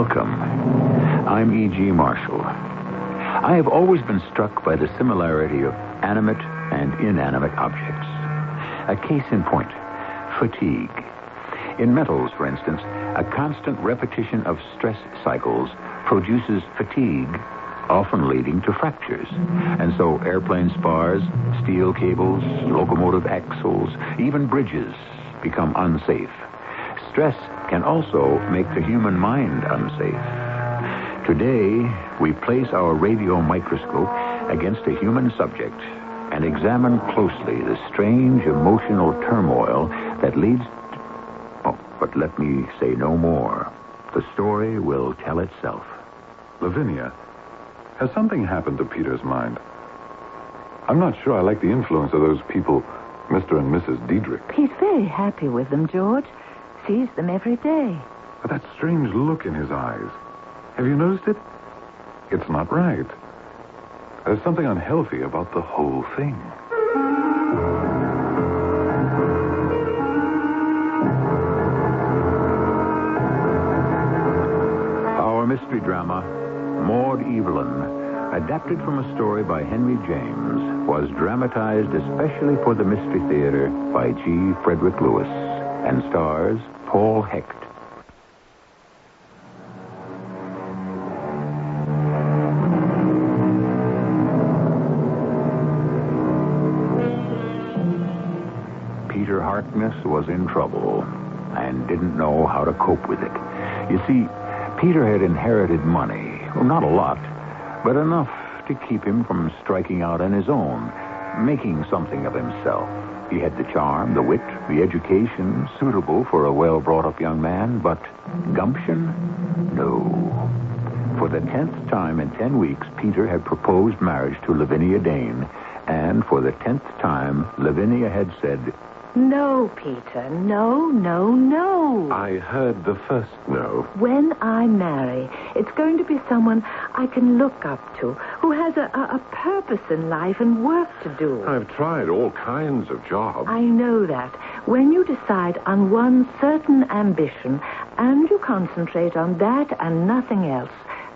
Welcome. I'm E.G. Marshall. I have always been struck by the similarity of animate and inanimate objects. A case in point, fatigue. In metals, for instance, a constant repetition of stress cycles produces fatigue, often leading to fractures. And so airplane spars, steel cables, locomotive axles, even bridges become unsafe. Stress can also make the human mind unsafe. Today, we place our radio microscope against a human subject and examine closely the strange emotional turmoil that leads... Oh, but let me say no more. The story will tell itself. Lavinia, has something happened to Peter's mind? I'm not sure I like the influence of those people, Mr. and Mrs. Diedrich. He's very happy with them, George. Sees them every day. But that strange look in his eyes, have you noticed it? It's not right. There's something unhealthy about the whole thing. Our mystery drama, Maud Evelyn, adapted from a story by Henry James, was dramatized especially for the Mystery Theater by G. Frederick Lewis and stars Paul Hecht. Peter Harkness was in trouble and didn't know how to cope with it. You see, Peter had inherited money. Well, not a lot, but enough to keep him from striking out on his own, making something of himself. He had the charm, the wit, the education suitable for a well-brought-up young man, but gumption? No. For the 10th time in 10 weeks, Peter had proposed marriage to Lavinia Dane, and for the 10th time, Lavinia had said, No, Peter. No, no, no. I heard the first no. When I marry, it's going to be someone I can look up to, who has a purpose in life and work to do. I've tried all kinds of jobs. I know that. When you decide on one certain ambition, and you concentrate on that and nothing else,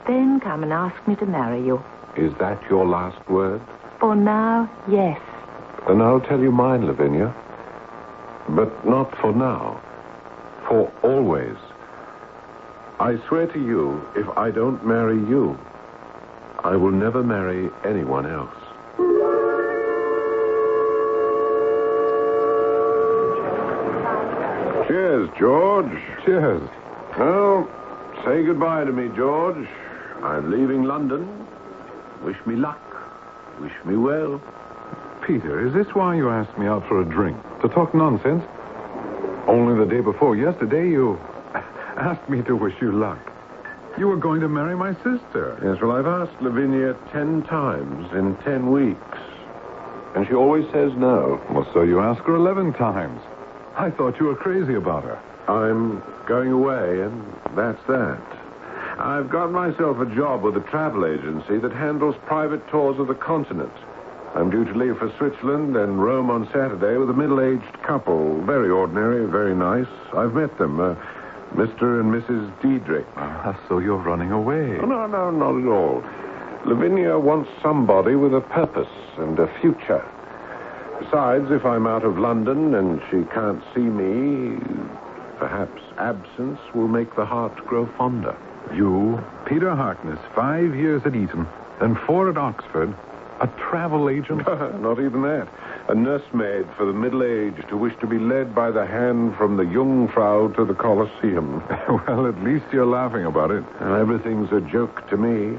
then come and ask me to marry you. Is that your last word? For now, yes. Then I'll tell you mine, Lavinia. But not for now. For always. I swear to you, if I don't marry you, I will never marry anyone else. Cheers, George. Cheers. Well, say goodbye to me, George. I'm leaving London. Wish me luck. Wish me well. Peter, is this why you asked me out for a drink? To talk nonsense? Only the day before yesterday, you asked me to wish you luck. You were going to marry my sister. Yes, well, I've asked Lavinia 10 times in 10 weeks. And she always says no. Well, so you asked her 11 times. I thought you were crazy about her. I'm going away, and that's that. I've got myself a job with a travel agency that handles private tours of the continent. I'm due to leave for Switzerland and Rome on Saturday with a middle-aged couple. Very ordinary, very nice. I've met them, Mr. and Mrs. Diedrich. So you're running away. Oh, no, not at all. Lavinia wants somebody with a purpose and a future. Besides, if I'm out of London and she can't see me, perhaps absence will make the heart grow fonder. You, Peter Harkness, 5 years at Eton, then 4 at Oxford, a travel agent? Not even that. A nursemaid for the middle-aged who wish to be led by the hand from the Jungfrau to the Colosseum. Well, at least you're laughing about it. And everything's a joke to me,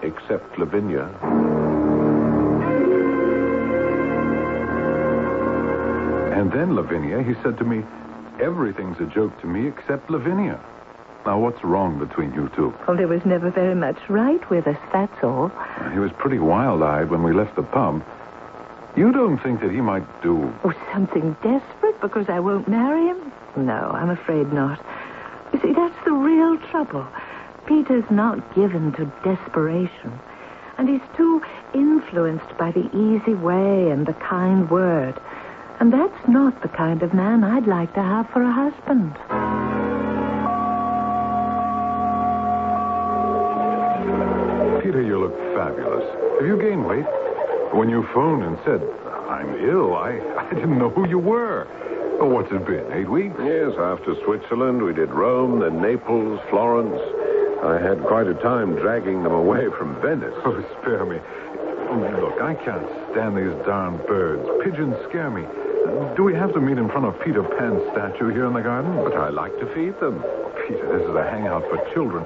except Lavinia. And then, Lavinia, he said to me, everything's a joke to me except Lavinia. Now, what's wrong between you two? Oh, there was never very much right with us, that's all. He was pretty wild-eyed when we left the pub. You don't think that he might do... Oh, something desperate because I won't marry him? No, I'm afraid not. You see, that's the real trouble. Peter's not given to desperation. And he's too influenced by the easy way and the kind word. And that's not the kind of man I'd like to have for a husband. Peter, you look fabulous. Have you gained weight? When you phoned and said, I'm ill, I didn't know who you were. Oh, what's it been, 8 weeks? Yes, after Switzerland, we did Rome, then Naples, Florence. I had quite a time dragging them away from Venice. Oh, spare me. Look, I can't stand these darn birds. Pigeons scare me. Do we have to meet in front of Peter Pan's statue here in the garden? But I like to feed them. Peter, this is a hangout for children.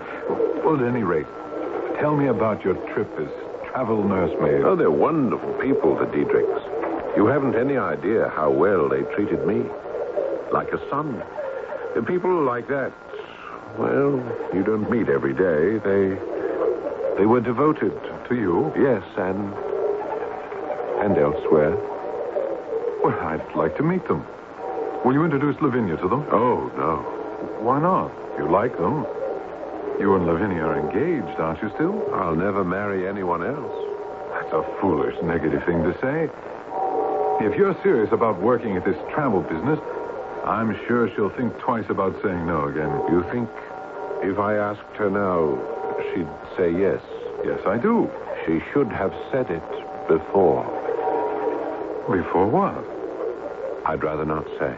Well, at any rate, tell me about your trip as travel nursemaid. Oh, they're wonderful people, the Diedrichs. You haven't any idea how well they treated me. Like a son. And people like that, well, you don't meet every day. They were devoted To you? Yes, and elsewhere. Well, I'd like to meet them. Will you introduce Lavinia to them? Oh, no. Why not? You like them. You and Lavinia are engaged, aren't you still? I'll never marry anyone else. That's a foolish, negative thing to say. If you're serious about working at this travel business, I'm sure she'll think twice about saying no again. You think if I asked her now, she'd say yes? Yes, I do. She should have said it before. Before what? I'd rather not say.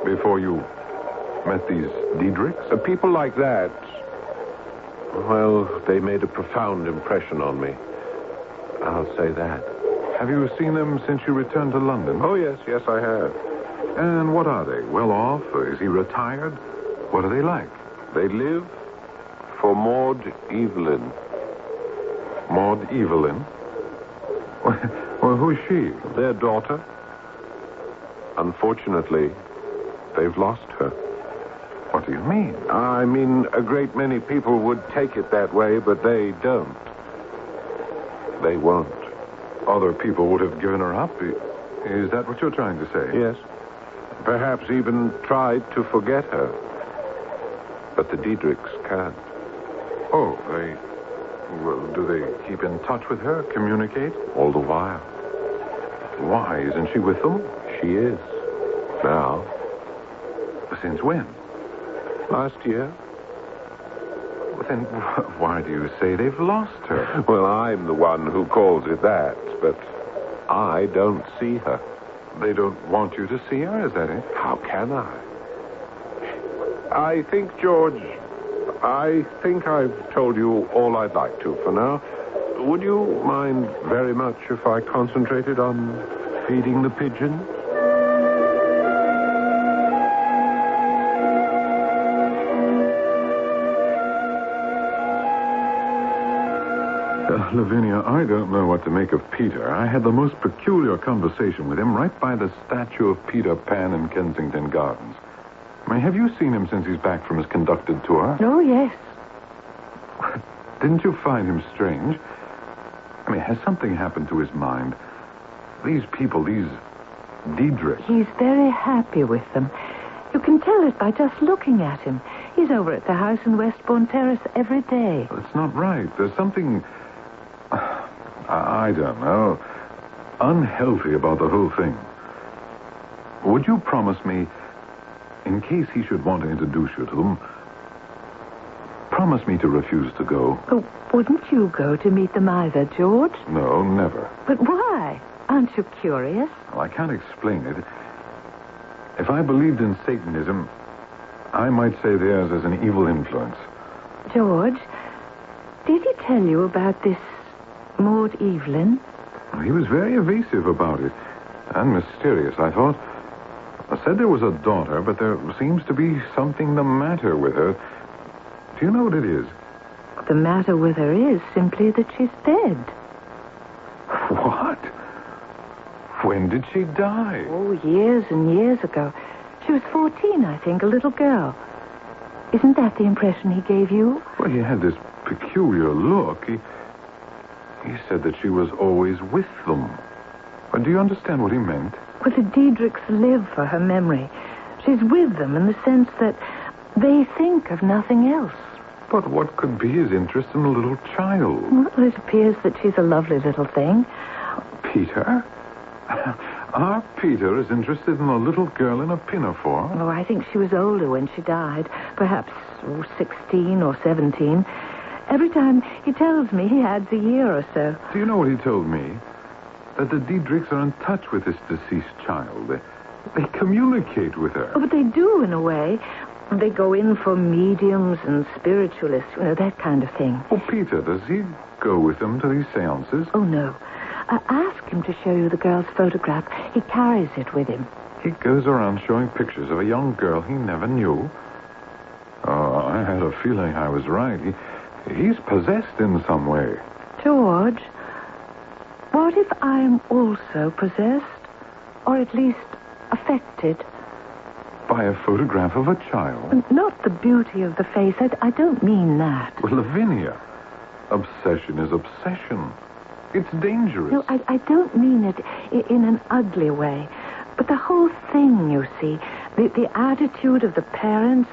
Before you met these Diedrichs? People like that, well, they made a profound impression on me. I'll say that. Have you seen them since you returned to London? Oh, yes, I have. And what are they? Well off? Or is he retired? What are they like? They live for Maud Evelyn. Maud Evelyn? Well, who's she? Their daughter. Unfortunately, they've lost her. What do you mean? I mean, a great many people would take it that way, but they don't. They won't. Other people would have given her up? Is that what you're trying to say? Yes. Perhaps even tried to forget her. But the Diedrichs can't. Oh, well, do they keep in touch with her, communicate? All the while. Why? Isn't she with them? She is. Now. Since when? Last year. Then why do you say they've lost her? Well, I'm the one who calls it that, but I don't see her. They don't want you to see her, is that it? How can I? I think, George, I've told you all I'd like to for now. Would you mind very much if I concentrated on feeding the pigeons? Lavinia, I don't know what to make of Peter. I had the most peculiar conversation with him right by the statue of Peter Pan in Kensington Gardens. Have you seen him since he's back from his conducted tour? Oh, yes. Didn't you find him strange? Has something happened to his mind? These people, these Diedrichs. He's very happy with them. You can tell it by just looking at him. He's over at the house in Westbourne Terrace every day. That's not right. There's something, I don't know, unhealthy about the whole thing. Would you promise me, in case he should want to introduce you to them, promise me to refuse to go? Oh, wouldn't you go to meet them either, George? No, never. But why? Aren't you curious? Well, I can't explain it. If I believed in Satanism, I might say theirs is an evil influence. George, did he tell you about this Maud Evelyn? He was very evasive about it. And mysterious, I thought. I said there was a daughter, but there seems to be something the matter with her. Do you know what it is? The matter with her is simply that she's dead. What? When did she die? Oh, years and years ago. She was 14, I think, a little girl. Isn't that the impression he gave you? Well, he had this peculiar look. He said that she was always with them. But do you understand what he meant? Well, the Diedrichs live for her memory. She's with them in the sense that they think of nothing else. But what could be his interest in a little child? Well, it appears that she's a lovely little thing. Peter? Our Peter is interested in a little girl in a pinafore? Oh, I think she was older when she died. Perhaps 16 or 17. Every time he tells me, he adds a year or so. Do you know what he told me? That the Diedrichs are in touch with this deceased child. They communicate with her. Oh, but they do, in a way. They go in for mediums and spiritualists, that kind of thing. Oh, Peter, does he go with them to these seances? Oh, no. Ask him to show you the girl's photograph. He carries it with him. He goes around showing pictures of a young girl he never knew. Oh, I had a feeling I was right. He's possessed in some way. George, what if I'm also possessed? Or at least affected? By a photograph of a child? Not the beauty of the face. I don't mean that. Well, Lavinia, obsession is obsession. It's dangerous. No, I don't mean it in an ugly way. But the whole thing, you see, the attitude of the parents,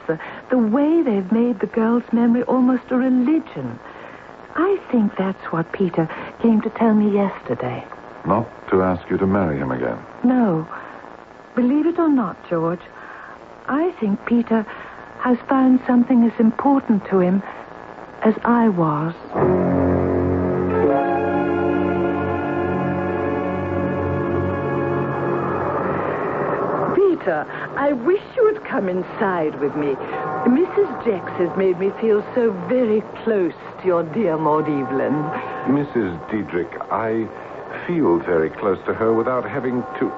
the way they've made the girl's memory almost a religion. I think that's what Peter came to tell me yesterday. Not to ask you to marry him again? No. Believe it or not, George, I think Peter has found something as important to him as I was. Peter, I wish you would come inside with me. Mrs. Jex has made me feel so very close to your dear Maud Evelyn. Mrs. Diedrich, I feel very close to her without having to...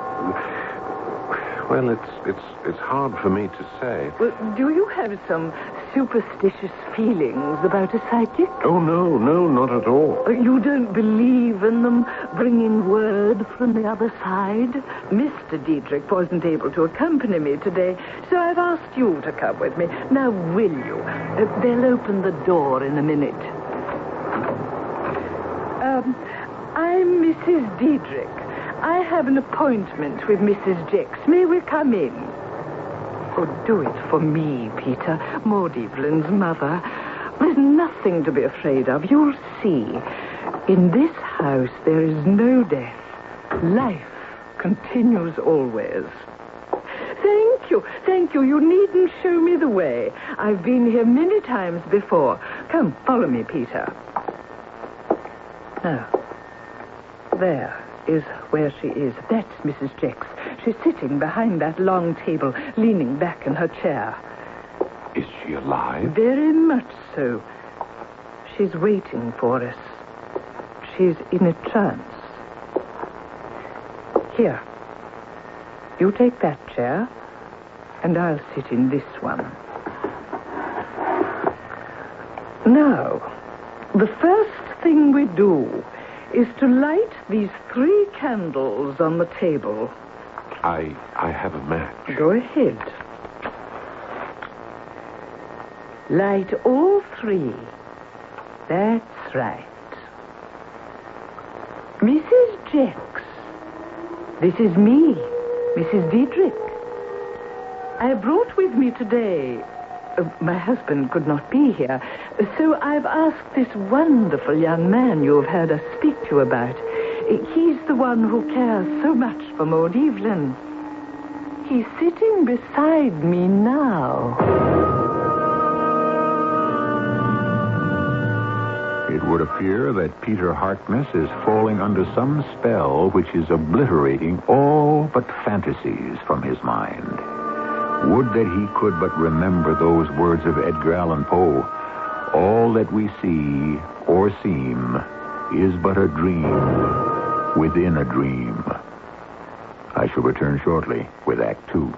Well, it's hard for me to say. Well, do you have some superstitious feelings about a psychic? Oh, no, not at all. You don't believe in them bringing word from the other side? Mr. Diedrich wasn't able to accompany me today, so I've asked you to come with me. Now, will you? They'll open the door in a minute. I'm Mrs. Diedrich. I have an appointment with Mrs. Jex. May we come in? Oh, do it for me, Peter. Maud Evelyn's mother. There's nothing to be afraid of. You'll see. In this house, there is no death. Life continues always. Thank you. You needn't show me the way. I've been here many times before. Come, follow me, Peter. Now, there is where she is. That's Mrs. Jex. She's sitting behind that long table, leaning back in her chair. Is she alive? Very much so. She's waiting for us. She's in a trance. Here. You take that chair, and I'll sit in this one. Now, the first thing we do is to light these 3 candles on the table. I have a match. Go ahead. Light all 3. That's right. Mrs. Jex, this is me, Mrs. Diedrich. I brought with me today... my husband could not be here, so I've asked this wonderful young man you've heard us speak to about. He's the one who cares so much for Maud Evelyn. He's sitting beside me now. It would appear that Peter Harkness is falling under some spell which is obliterating all but fantasies from his mind. Would that he could but remember those words of Edgar Allan Poe. All that we see or seem is but a dream within a dream. I shall return shortly with Act 2.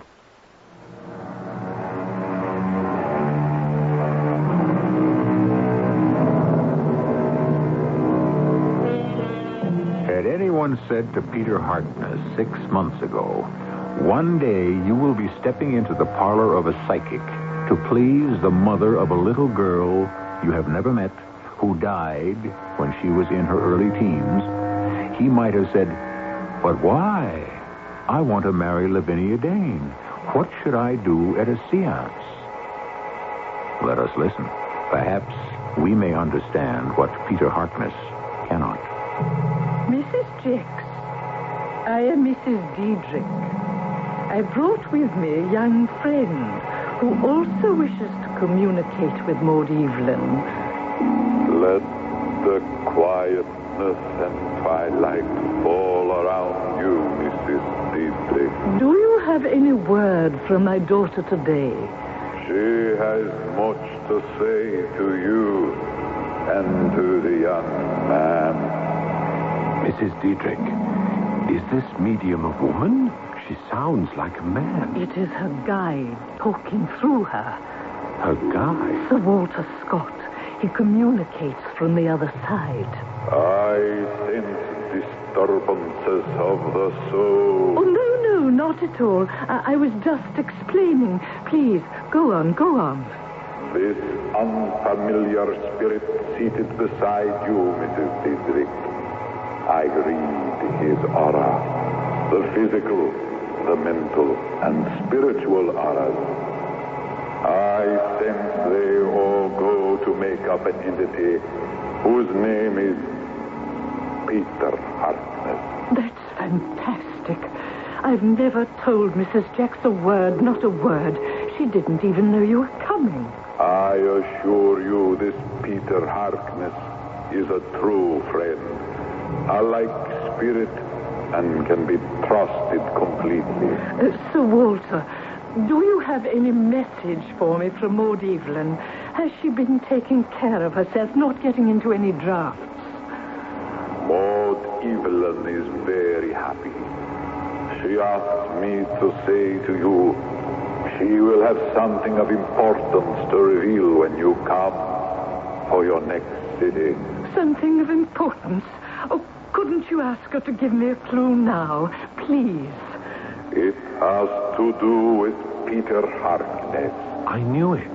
Had anyone said to Peter Harkness 6 months ago, one day you will be stepping into the parlor of a psychic to please the mother of a little girl you have never met who died when she was in her early teens, he might have said, "But why? I want to marry Lavinia Dane. What should I do at a seance?" Let us listen. Perhaps we may understand what Peter Harkness cannot. Mrs. Jex, I am Mrs. Diedrich. I brought with me a young friend who also wishes to communicate with Maud Evelyn. Let the quietness and twilight fall around you, Mrs. Dietrich. Do you have any word from my daughter today? She has much to say to you and to the young man. Mrs. Dietrich, is this medium a woman? She sounds like a man. It is her guide talking through her. Her guide? Sir Walter Scott. He communicates from the other side. I sense disturbances of the soul. Oh, no, not at all. I was just explaining. Please, go on. This unfamiliar spirit seated beside you, Mrs. Dietrich. I read his aura. The physical, the mental, and spiritual auras. I sense they all go to make up an entity whose name is Peter Harkness. That's fantastic. I've never told Mrs. Jacks a word, not a word. She didn't even know you were coming. I assure you this Peter Harkness is a true friend. A like spirit and can be trusted completely. Sir Walter, do you have any message for me from Maud Evelyn? Has she been taking care of herself, not getting into any drafts? Maud Evelyn is very happy. She asked me to say to you, she will have something of importance to reveal when you come for your next sitting. Something of importance? Oh, couldn't you ask her to give me a clue now, please? It has to do with Peter Harkness. I knew it.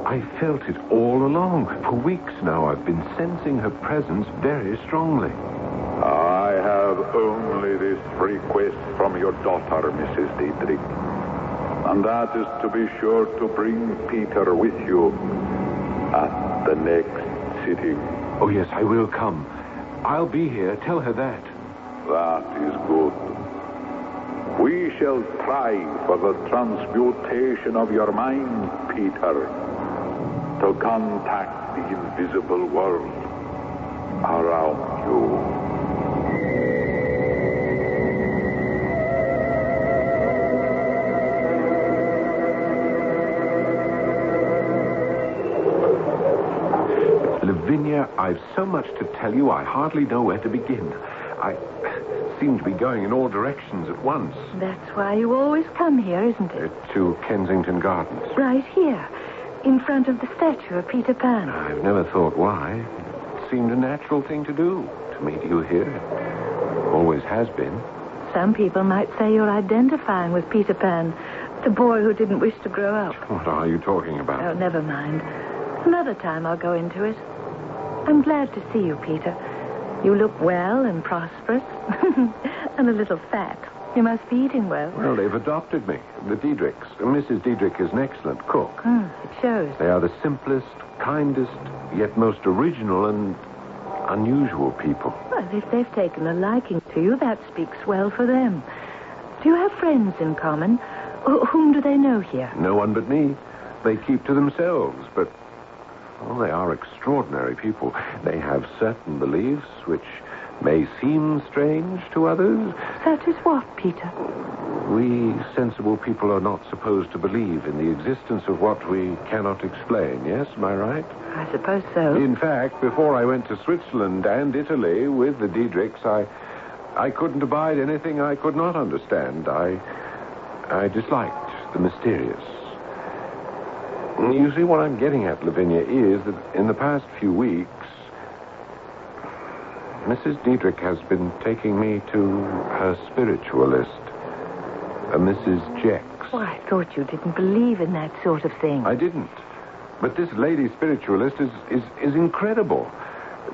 I felt it all along. For weeks now, I've been sensing her presence very strongly. I have only this request from your daughter, Mrs. Dietrich. And that is to be sure to bring Peter with you at the next sitting. Oh, yes, I will come. I'll be here. Tell her that. That is good. We shall try for the transmutation of your mind, Peter, to contact the invisible world around you. Lavinia, I've so much to tell you, I hardly know where to begin. I seem to be going in all directions at once. That's why you always come here, isn't it? To Kensington Gardens. Right here, in front of the statue of Peter Pan. I've never thought why. It seemed a natural thing to do, to meet you here. Always has been. Some people might say you're identifying with Peter Pan, the boy who didn't wish to grow up. What are you talking about? Oh, never mind. Another time I'll go into it. I'm glad to see you, Peter. You look well and prosperous. And a little fat. You must be eating well. Well, they've adopted me. The Diedrichs. Mrs. Diedrich is an excellent cook. It shows. They are the simplest, kindest, yet most original and unusual people. Well, if they've taken a liking to you, that speaks well for them. Do you have friends in common? Whom do they know here? No one but me. They keep to themselves, but... well, they are extraordinary people. They have certain beliefs which may seem strange to others. That is what, Peter? We sensible people are not supposed to believe in the existence of what we cannot explain, yes? Am I right? I suppose so. In fact, before I went to Switzerland and Italy with the Diedrichs, I couldn't abide anything I could not understand. I disliked the mysterious. You see, what I'm getting at, Lavinia, is that in the past few weeks, Mrs. Diedrich has been taking me to her spiritualist, a Mrs. Jacks. Oh, I thought you didn't believe in that sort of thing. I didn't. But this lady spiritualist is incredible.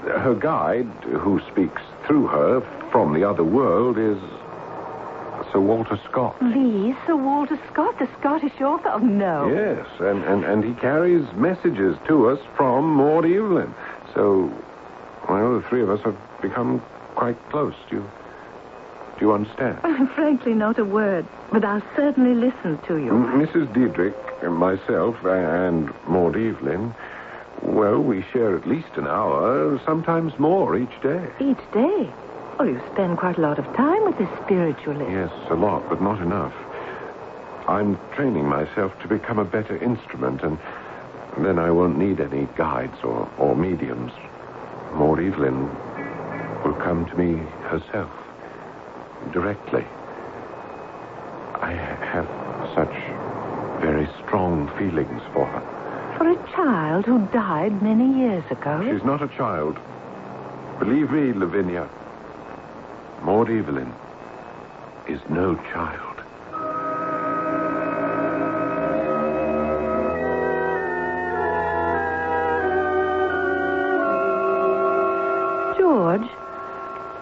Her guide, who speaks through her from the other world, is Sir Walter Scott. Sir Walter Scott, the Scottish author? Oh, no. Yes, and he carries messages to us from Maud Evelyn. So, well, the three of us have become quite close. Do you understand? Frankly, not a word, but I'll certainly listen to you. Mrs. Diedrich, myself, and Maud Evelyn, Well, we share at least an hour, sometimes more each day. Each day? Well, you spend quite a lot of time with this spiritualist. Yes, a lot, but not enough. I'm training myself to become a better instrument, and then I won't need any guides or mediums. Maud Evelyn will come to me herself, directly. I have such very strong feelings for her. For a child who died many years ago? She's not a child. Believe me, Lavinia, Maud Evelyn is no child. George,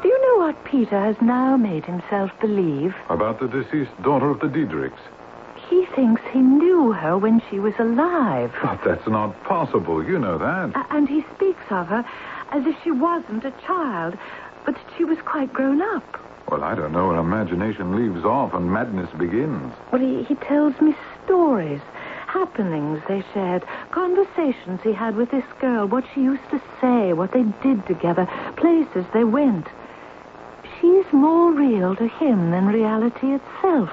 do you know what Peter has now made himself believe? About the deceased daughter of the Diedrichs. He thinks he knew her when she was alive. But that's not possible. You know that. And he speaks of her as if she wasn't a child, but she was quite grown up. Well, I don't know when imagination leaves off and madness begins. Well, he tells me stories, happenings they shared, conversations he had with this girl, what she used to say, what they did together, places they went. She's more real to him than reality itself.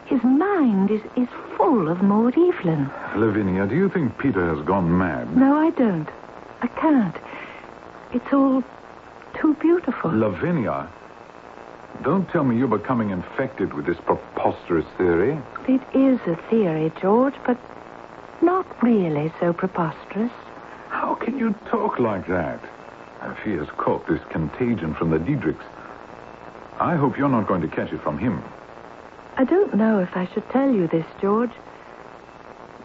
His mind is full of Maud Evelyn. Lavinia, do you think Peter has gone mad? No, I don't. I can't. It's all too beautiful. Lavinia, don't tell me you're becoming infected with this preposterous theory. It is a theory, George, but not really so preposterous. How can you talk like that? If he has caught this contagion from the Diedrichs, I hope you're not going to catch it from him. I don't know if I should tell you this, George.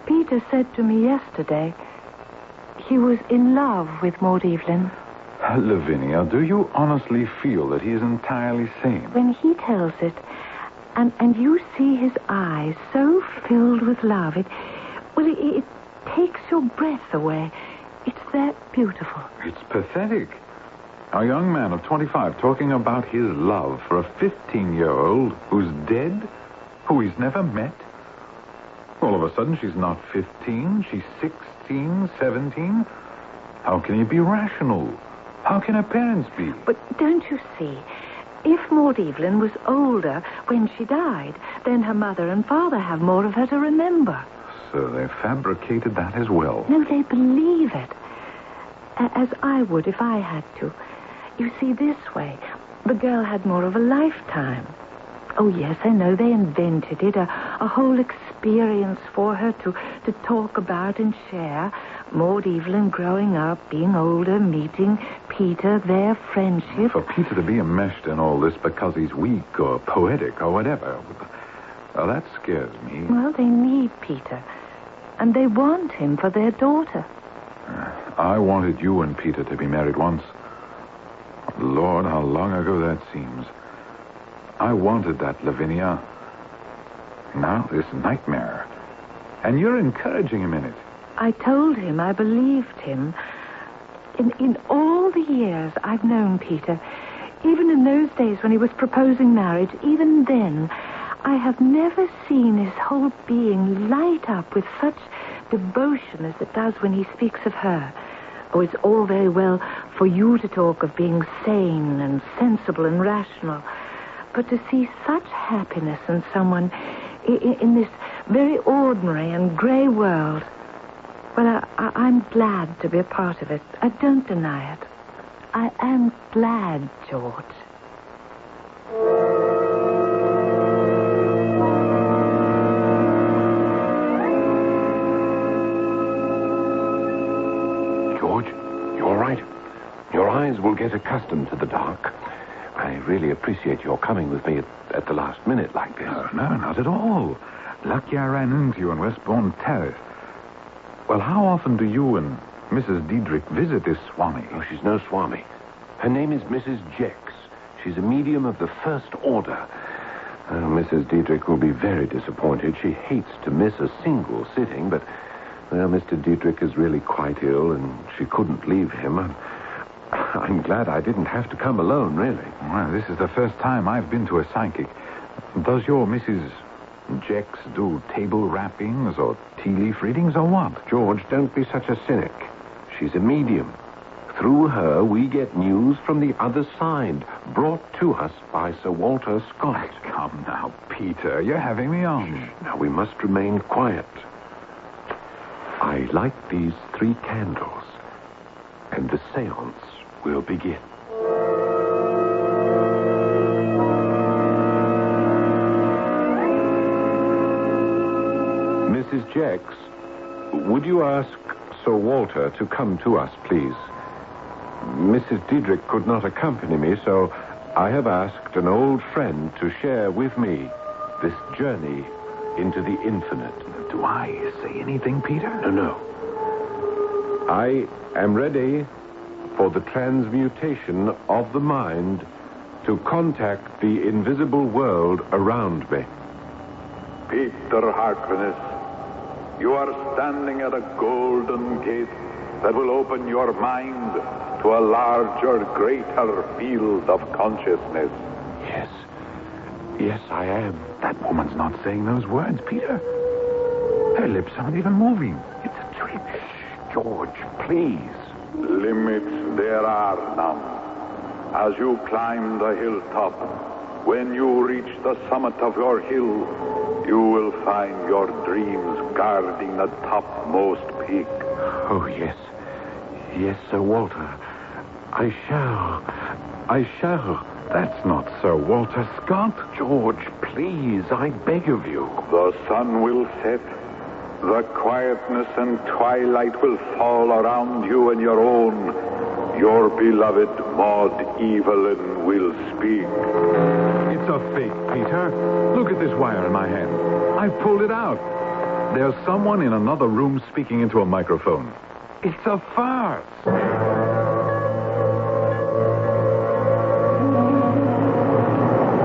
Peter said to me yesterday he was in love with Maud Evelyn. Lavinia, do you honestly feel that he is entirely sane? When he tells it, and you see his eyes so filled with love, it takes your breath away. It's that beautiful. It's pathetic. A young man of 25 talking about his love for a 15-year-old who's dead, who he's never met. All of a sudden, she's not 15, she's 16, 17. How can he be rational? How can her parents be? But don't you see, if Maud Evelyn was older when she died, then her mother and father have more of her to remember. So they fabricated that as well. No, they believe it. As I would if I had to. You see, this way, the girl had more of a lifetime. Oh, yes, I know they invented it, a whole experience for her to talk about and share. Maud Evelyn growing up, being older, meeting Peter, their friendship. For Peter to be enmeshed in all this because he's weak or poetic or whatever, well, that scares me. Well, they need Peter, and they want him for their daughter. I wanted you and Peter to be married once. Lord, how long ago that seems. I wanted that, Lavinia. Now this nightmare. And you're encouraging him in it. I told him I believed him. In all the years I've known Peter, even in those days when he was proposing marriage, even then, I have never seen his whole being light up with such devotion as it does when he speaks of her. Oh, it's all very well for you to talk of being sane and sensible and rational, but to see such happiness in someone in this very ordinary and grey world, well, I'm glad to be a part of it. I don't deny it. I am glad, George. George, you all right? Your eyes will get accustomed to the dark. I really appreciate your coming with me at the last minute like this. No, not at all. Lucky I ran into you on Westbourne Terrace. Well, how often do you and Mrs. Diedrich visit this Swami? Oh, she's no Swami. Her name is Mrs. Jex. She's a medium of the first order. Mrs. Diedrich will be very disappointed. She hates to miss a single sitting, but Mr. Diedrich is really quite ill, and she couldn't leave him. I'm glad I didn't have to come alone, really. Well, this is the first time I've been to a psychic. Does your Mrs. Jex do table rappings or tea leaf readings or what? George, don't be such a cynic. She's a medium. Through her, we get news from the other side, brought to us by Sir Walter Scott. Come now, Peter. You're having me on. Now, we must remain quiet. I light these 3 candles, and the seance will begin. Mrs. Jex, would you ask Sir Walter to come to us, please? Mrs. Diedrich could not accompany me, so I have asked an old friend to share with me this journey into the infinite. Do I say anything, Peter? No. I am ready for the transmutation of the mind to contact the invisible world around me. Peter Harkness, you are standing at a golden gate that will open your mind to a larger, greater field of consciousness. Yes, I am. That woman's not saying those words, Peter. Her lips aren't even moving. It's a trick. Shh, George, please. Limits there are none. As you climb the hilltop, when you reach the summit of your hill, you will find your dreams guarding the topmost peak. Oh, yes. Yes, Sir Walter. I shall. That's not Sir Walter Scott. George, please, I beg of you. The sun will set. The quietness and twilight will fall around you and your own. Your beloved Maud Evelyn will speak. It's a fake, Peter. Look at this wire in my hand. I've pulled it out. There's someone in another room speaking into a microphone. It's a farce.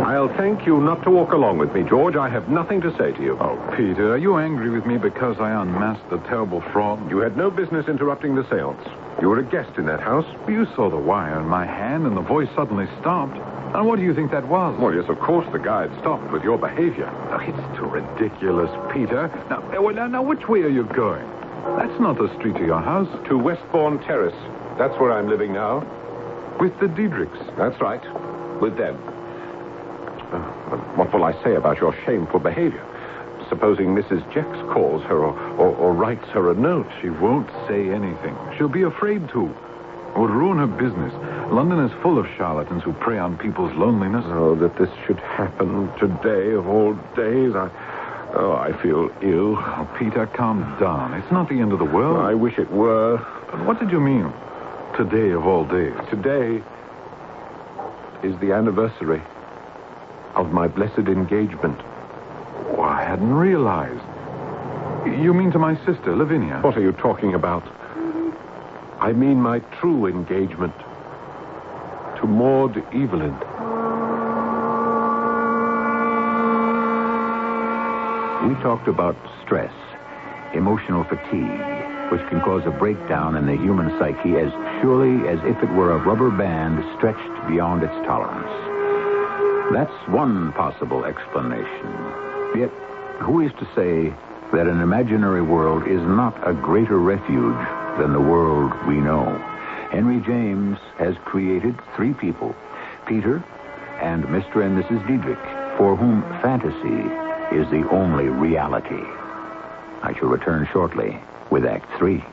I'll thank you not to walk along with me, George. I have nothing to say to you. Oh, Peter, are you angry with me because I unmasked the terrible fraud? You had no business interrupting the seance. You were a guest in that house. You saw the wire in my hand and the voice suddenly stopped. And what do you think that was? Well, yes, of course the guide stopped with your behavior. Oh, it's too ridiculous, Peter. Now, which way are you going? That's not the street to your house. To Westbourne Terrace. That's where I'm living now. With the Diedrichs. That's right. With them. What will I say about your shameful behavior? Supposing Mrs. Jex calls her or writes her a note. She won't say anything. She'll be afraid to. It would ruin her business. London is full of charlatans who prey on people's loneliness. Oh, that this should happen today of all days. I feel ill. Oh, Peter, calm down. It's not the end of the world. I wish it were. But what did you mean? Today of all days. Today is the anniversary of my blessed engagement. Oh, I hadn't realized. You mean to my sister, Lavinia? What are you talking about? I mean my true engagement to Maud Evelyn. We talked about stress, emotional fatigue, which can cause a breakdown in the human psyche as surely as if it were a rubber band stretched beyond its tolerance. That's one possible explanation. Yet, who is to say that an imaginary world is not a greater refuge than the world we know? Henry James has created 3 people, Peter and Mr. and Mrs. Diedrich, for whom fantasy is the only reality. I shall return shortly with Act 3.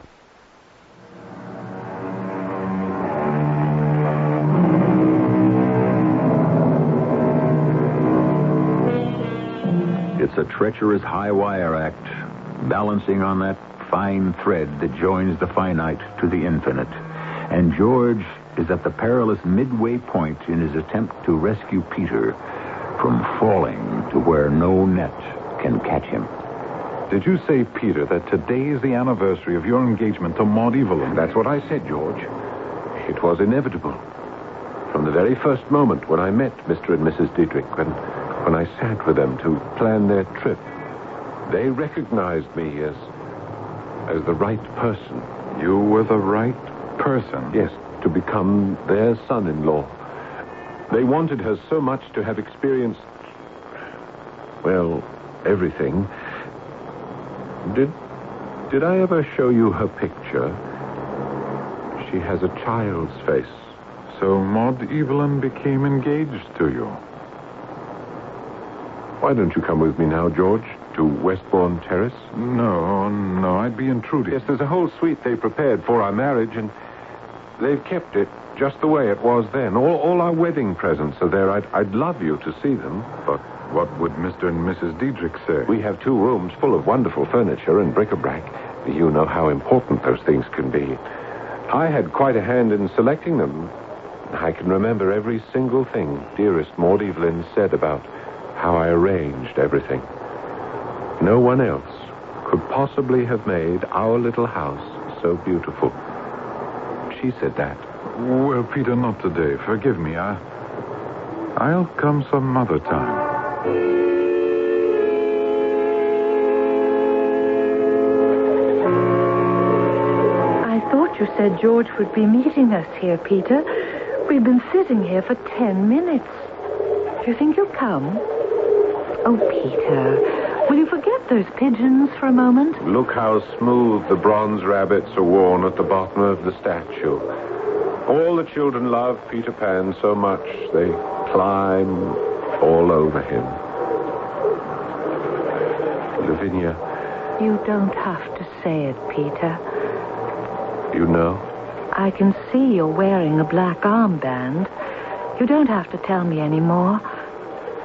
It's a treacherous high wire act, balancing on that fine thread that joins the finite to the infinite. And George is at the perilous midway point in his attempt to rescue Peter from falling to where no net can catch him. Did you say, Peter, that today is the anniversary of your engagement to Maud Evelyn? That's what I said, George. It was inevitable. From the very first moment when I met Mr. and Mrs. Diedrich, when I sat with them to plan their trip, they recognized me as the right person. You were the right person? Yes, to become their son-in-law. They wanted her so much to have experienced, well, everything. Did I ever show you her picture? she has a child's face. So Maud Evelyn became engaged to you. Why don't you come with me now, George, to Westbourne Terrace? No, I'd be intruding. Yes, there's a whole suite they prepared for our marriage, and they've kept it just the way it was then. All our wedding presents are there. I'd love you to see them. But what would Mr. and Mrs. Diedrich say? We have 2 rooms full of wonderful furniture and bric-a-brac. You know how important those things can be. I had quite a hand in selecting them. I can remember every single thing dearest Maud Evelyn said about how I arranged everything. No one else could possibly have made our little house so beautiful. She said that. Well, Peter, not today. Forgive me. I'll come some other time. I thought you said George would be meeting us here, Peter. We've been sitting here for 10 minutes. Do you think he'll come? Oh, Peter, will you forget those pigeons for a moment? Look how smooth the bronze rabbits are worn at the bottom of the statue. All the children love Peter Pan so much, they climb all over him. Lavinia. You don't have to say it, Peter. You know? I can see you're wearing a black armband. You don't have to tell me anymore.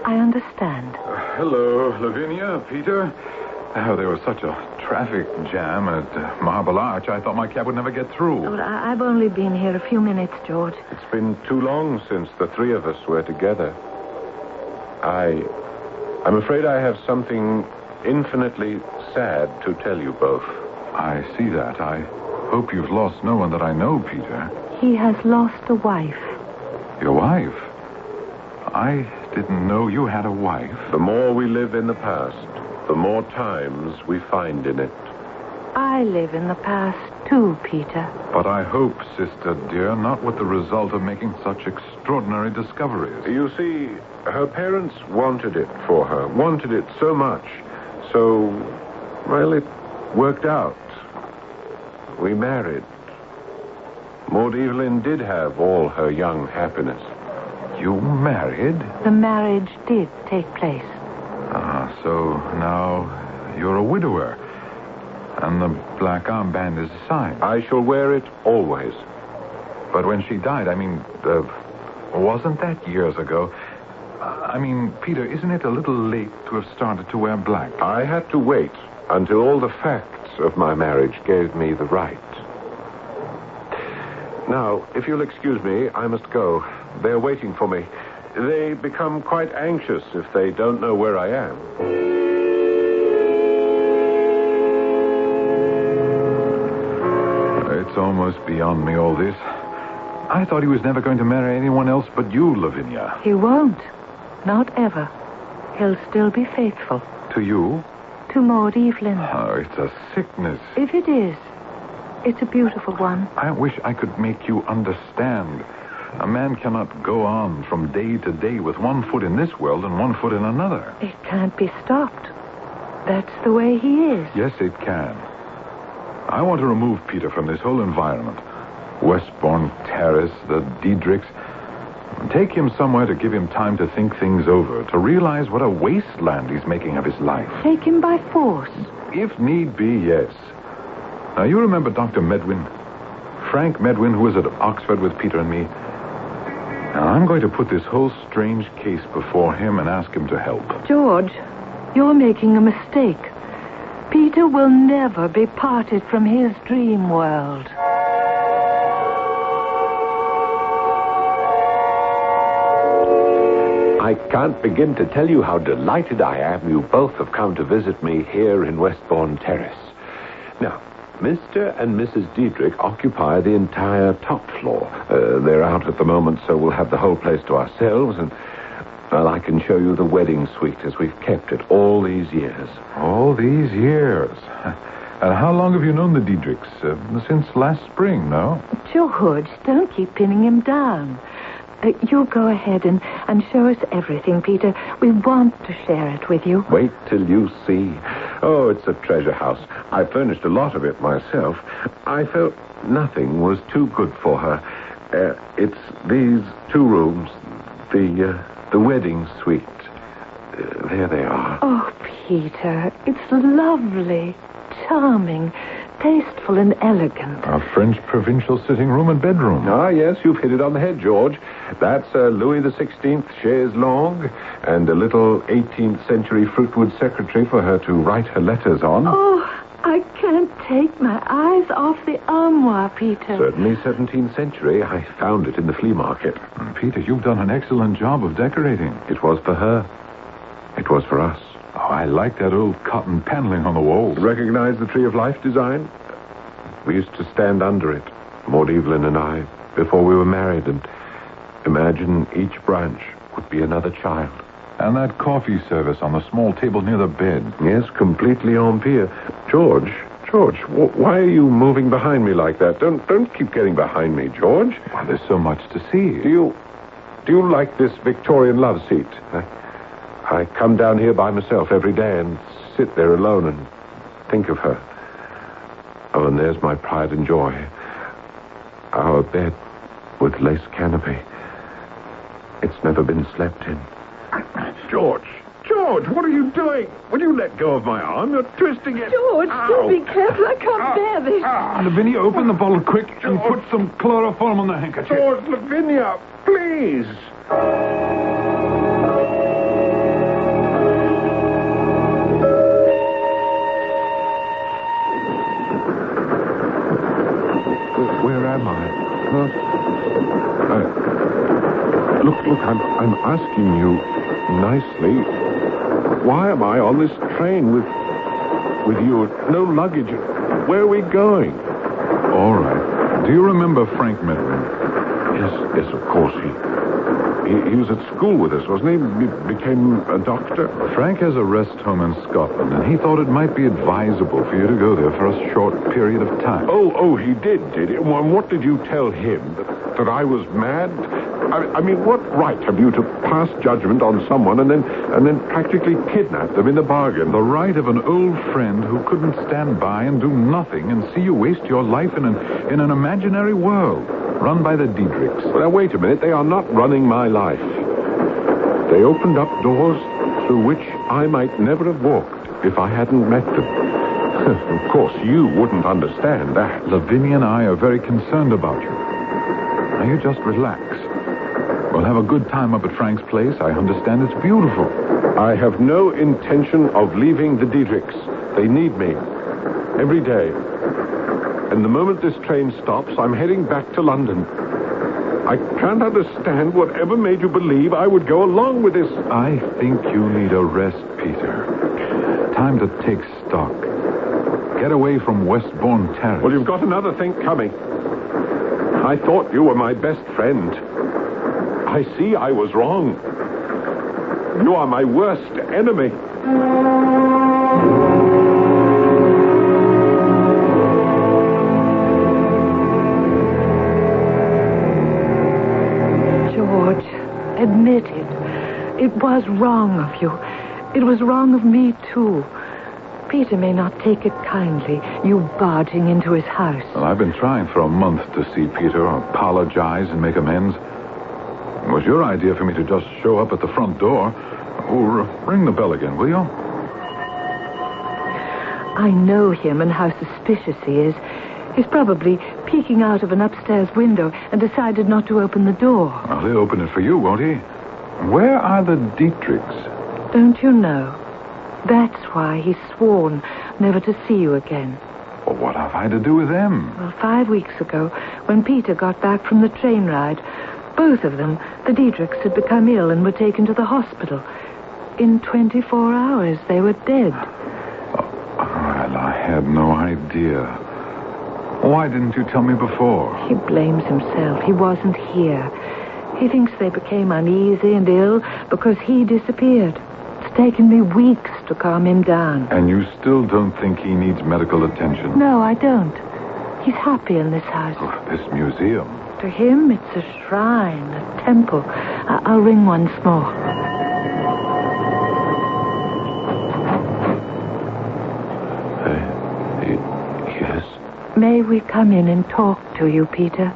I understand. Hello, Lavinia, Peter. Oh, there was such a traffic jam at Marble Arch. I thought my cab would never get through. Oh, I've only been here a few minutes, George. It's been too long since the 3 of us were together. I'm afraid I have something infinitely sad to tell you both. I see that. I hope you've lost no one that I know, Peter. He has lost a wife. Your wife? I didn't know you had a wife. The more we live in the past, the more times we find in it. I live in the past, too, Peter. But I hope, sister dear, not with the result of making such extraordinary discoveries. You see, her parents wanted it for her, wanted it so much. So, well, it worked out. We married. Maud Evelyn did have all her young happiness. You married? The marriage did take place. Ah, so now you're a widower. And the black armband is a sign. I shall wear it always. But when she died, wasn't that years ago? Peter, isn't it a little late to have started to wear black? I had to wait until all the facts of my marriage gave me the right. Now, if you'll excuse me, I must go. They're waiting for me. They become quite anxious if they don't know where I am. It's almost beyond me, all this. I thought he was never going to marry anyone else but you, Lavinia. He won't. Not ever. He'll still be faithful. To you? To Maud Evelyn. Oh, it's a sickness. If it is, it's a beautiful one. I wish I could make you understand. A man cannot go on from day to day with one foot in this world and one foot in another. It can't be stopped. That's the way he is. Yes, it can. I want to remove Peter from this whole environment. Westbourne Terrace, the Diedrichs. Take him somewhere to give him time to think things over, to realize what a wasteland he's making of his life. Take him by force. If need be, yes. Now, you remember Dr. Medwin? Frank Medwin, who was at Oxford with Peter and me. Now, I'm going to put this whole strange case before him and ask him to help. George, you're making a mistake. Peter will never be parted from his dream world. I can't begin to tell you how delighted I am you both have come to visit me here in Westbourne Terrace. Now, Mr. and Mrs. Diedrich occupy the entire top floor. They're out at the moment, so we'll have the whole place to ourselves, and, well, I can show you the wedding suite as we've kept it all these years. All these years? And how long have you known the Diedrichs? Since last spring, no? George, don't keep pinning him down. You go ahead and show us everything, Peter. We want to share it with you. Wait till you see. Oh, it's a treasure house. I furnished a lot of it myself. I felt nothing was too good for her. It's these 2 rooms, the wedding suite. There they are. Oh, Peter, it's lovely, charming, tasteful and elegant. A French provincial sitting room and bedroom. Ah, yes, you've hit it on the head, George. That's a Louis XVI chaise longue and a little 18th century fruitwood secretary for her to write her letters on. Oh, I can't take my eyes off the armoire, Peter. Certainly 17th century. I found it in the flea market. Peter, you've done an excellent job of decorating. It was for her. It was for us. Oh, I like that old cotton paneling on the walls. Recognize the Tree of Life design? We used to stand under it, Maud Evelyn and I, before we were married, and imagine each branch would be another child. And that coffee service on the small table near the bed. Yes, completely en pied. George, why are you moving behind me like that? Don't keep getting behind me, George. Well, there's so much to see. Do you like this Victorian love seat? I come down here by myself every day and sit there alone and think of her. Oh, and there's my pride and joy. Our bed with lace canopy. It's never been slept in. George, what are you doing? Will you let go of my arm? You're twisting it. George, do be careful. I can't bear this. Lavinia, open the bottle quick and put some chloroform on the handkerchief. George, Lavinia, please. Where am I? Look, I'm asking you nicely. Why am I on this train with you? No luggage. Where are we going? All right. Do you remember Frank Medwin? Yes, of course. He was at school with us, wasn't he? Became a doctor. Frank has a rest home in Scotland, and he thought it might be advisable for you to go there for a short period of time. Oh, he did he? Well, what did you tell him? That I was mad? I mean, what right have you to pass judgment on someone and then practically kidnap them in the bargain? The right of an old friend who couldn't stand by and do nothing and see you waste your life in an imaginary world run by the Diedrichs. Well, now, wait a minute. They are not running my life. They opened up doors through which I might never have walked if I hadn't met them. Of course, you wouldn't understand that. Lavinia and I are very concerned about you. Now, you just relax. We'll have a good time up at Frank's place. I understand it's beautiful. I have no intention of leaving the Diedrichs. They need me. Every day. And the moment this train stops, I'm heading back to London. I can't understand whatever made you believe I would go along with this. I think you need a rest, Peter. Time to take stock. Get away from Westbourne Terrace. Well, you've got another thing coming. I thought you were my best friend. I see I was wrong. You are my worst enemy. George, admit it. It was wrong of you. It was wrong of me, too. Peter may not take it kindly, you barging into his house. Well, I've been trying for a month to see Peter, apologize and make amends. It was your idea for me to just show up at the front door. Oh, ring the bell again, will you? I know him and how suspicious he is. He's probably peeking out of an upstairs window and decided not to open the door. Well, he'll open it for you, won't he? Where are the Diedrichs? Don't you know? That's why he's sworn never to see you again. Well, what have I to do with them? Well, 5 weeks ago, when Peter got back from the train ride, both of them, the Diedrichs, had become ill and were taken to the hospital. In 24 hours, they were dead. Well, I had no idea. Why didn't you tell me before? He blames himself. He wasn't here. He thinks they became uneasy and ill because he disappeared. It's taken me weeks to calm him down. And you still don't think he needs medical attention? No, I don't. He's happy in this house. Oh, this museum. To him, it's a shrine, a temple. I'll ring once more. Yes? May we come in and talk to you, Peter?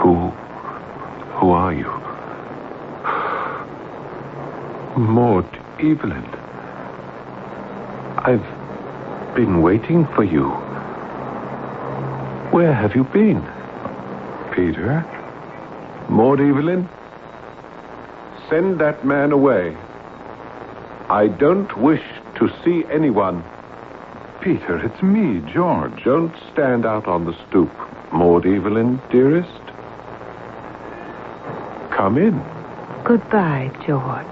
Who are you? Maud Evelyn. I've been waiting for you. Where have you been? Peter? Maud Evelyn, send that man away. I don't wish to see anyone. Peter, it's me, George. Don't stand out on the stoop, Maud Evelyn, dearest. Come in. Goodbye, George.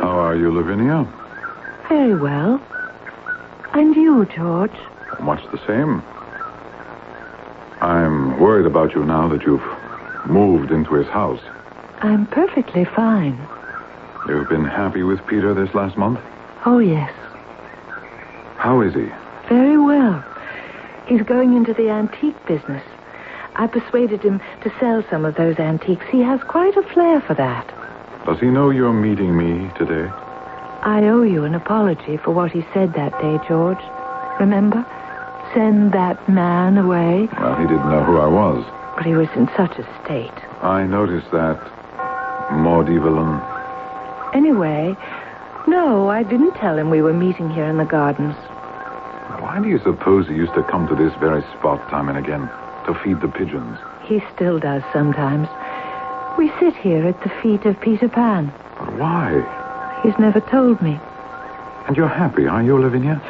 How are you, Lavinia? Very well. And you, George? Much the same. I'm worried about you now that you've moved into his house. I'm perfectly fine. You've been happy with Peter this last month? Oh, yes. How is he? Very well. He's going into the antique business. I persuaded him to sell some of those antiques. He has quite a flair for that. Does he know you're meeting me today? I owe you an apology for what he said that day, George. Remember? Send that man away. Well, he didn't know who I was. But he was in such a state. I noticed that, Maud Evelyn. Anyway, no, I didn't tell him we were meeting here in the gardens. Why do you suppose he used to come to this very spot time and again to feed the pigeons? He still does sometimes. We sit here at the feet of Peter Pan. But why? He's never told me. And you're happy, are you, Lavinia?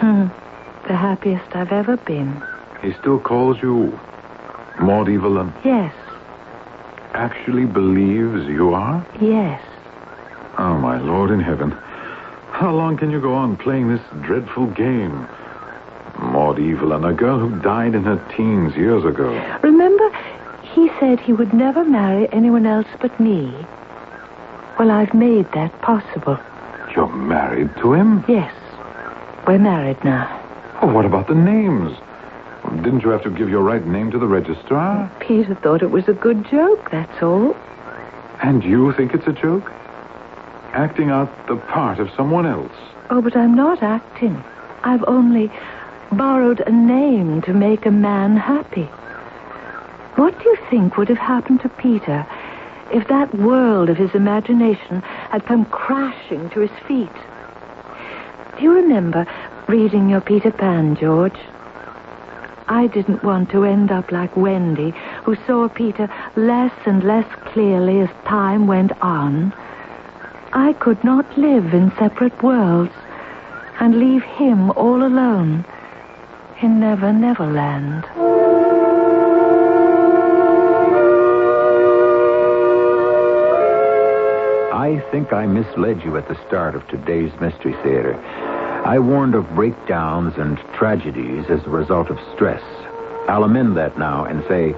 The happiest I've ever been. He still calls you Maud Evelyn? Yes. Actually believes you are? Yes. Oh, my Lord in heaven. How long can you go on playing this dreadful game? Maud Evelyn, a girl who died in her teens years ago. Remember, he said he would never marry anyone else but me. Well, I've made that possible. You're married to him? Yes. We're married now. Oh, what about the names? Didn't you have to give your right name to the registrar? Peter thought it was a good joke, that's all. And you think it's a joke? Acting out the part of someone else? Oh, but I'm not acting. I've only borrowed a name to make a man happy. What do you think would have happened to Peter if that world of his imagination had come crashing to his feet? Do you remember reading your Peter Pan, George? I didn't want to end up like Wendy, who saw Peter less and less clearly as time went on. I could not live in separate worlds and leave him all alone in Never Never Land. I think I misled you at the start of today's Mystery Theater. I warned of breakdowns and tragedies as a result of stress. I'll amend that now and say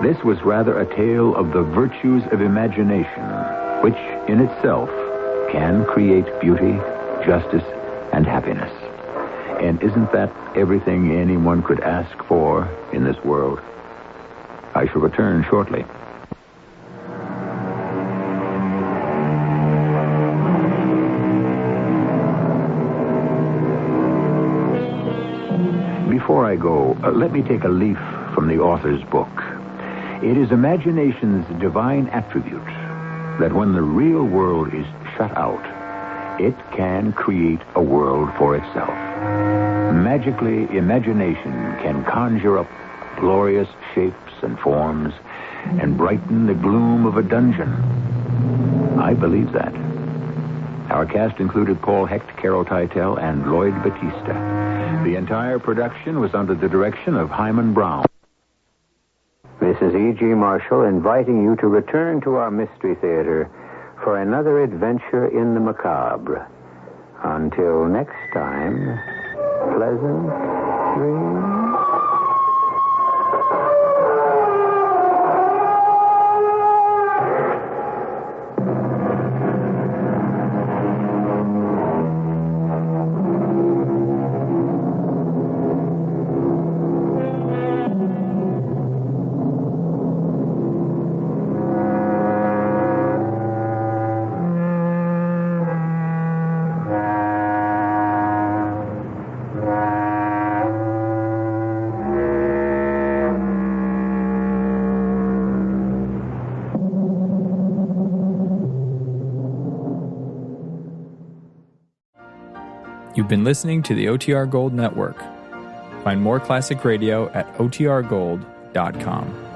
this was rather a tale of the virtues of imagination, which in itself can create beauty, justice, and happiness. And isn't that everything anyone could ask for in this world? I shall return shortly. Before I go, let me take a leaf from the author's book. It is imagination's divine attribute that when the real world is shut out, it can create a world for itself. Magically, imagination can conjure up glorious shapes and forms and brighten the gloom of a dungeon. I believe that. Our cast included Paul Hecht, Carol Teitel, and Lloyd Batista. The entire production was under the direction of Hyman Brown. This is E.G. Marshall inviting you to return to our Mystery Theater for another adventure in the macabre. Until next time, pleasant dreams. You've been listening to the OTR Gold Network. Find more classic radio at otrgold.com.